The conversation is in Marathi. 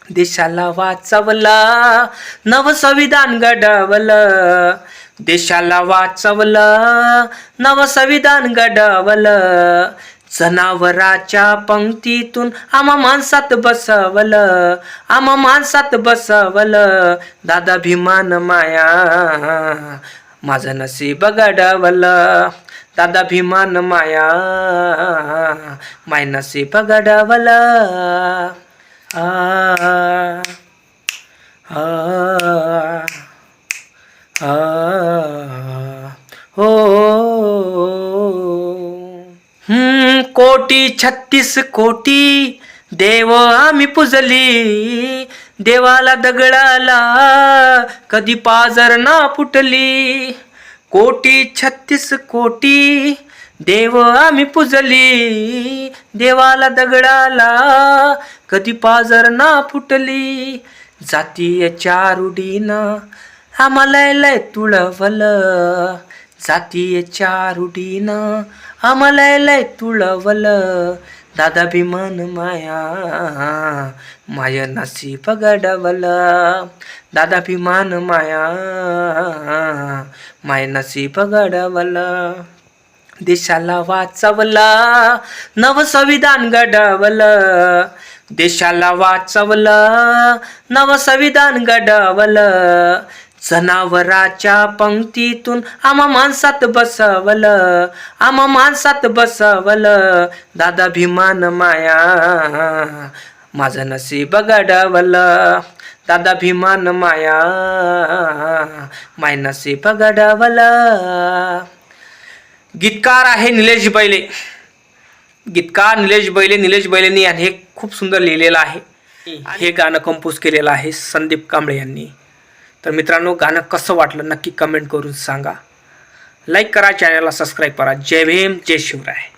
देशाला वाचवला, नव संविधान घडवलं. देशाला वाचवलं, नव संविधान घडवलं. जनावराच्या पंक्तीतून आम्हा माणसात बसवलं, आम्हा माणसात बसवलं. दादा भीमान माया माझं नशीब घडवलं. दादा भीमान माया माय नशीब घडवलं. आ आ आ हो. कोटी 36 कोटी देव आम्ही पुजली. देवाला दगडाला कधी पाजर ना फुटली. कोटी 36 कोटी देव आम्ही पुजली. देवाला दगडाला कधी पाजर ना फुटली. जातीयच्या रूढीनं आम्हाला लय तुळवलं. जातीयच्या रूढीनं आम्हाला लय तुळवलं. दादा भीमान माया माय नशीब घडवलं. दादा भीमान माया माय नशीब घडवलं. देशाला वाचवला, नव संविधान घडवलं. देशाला वाचवलं, नव संविधान घडवलं. जनावराच्या पंक्तीतून आम्हा माणसात बसवलं, आम्हा माणसात बसवलं. दादा भीमान माया माझं नशीब घडवलं. दादा भीमान माया माय नशीब घडवलं. गीतकार आहे निलेश बैले. गीतकार निलेश बैले. निलेश बैलेंनी हे खूप सुंदर लिहिलेलं आहे. हे गाणं कंपोज केलेलं आहे संदीप कांबळे यांनी. तर मित्रांनो, गाणं कसं वाटलं नक्की कमेंट करून सांगा. लाईक करा, चॅनलला सबस्क्राईब करा. जय भीम, जय शिवराय.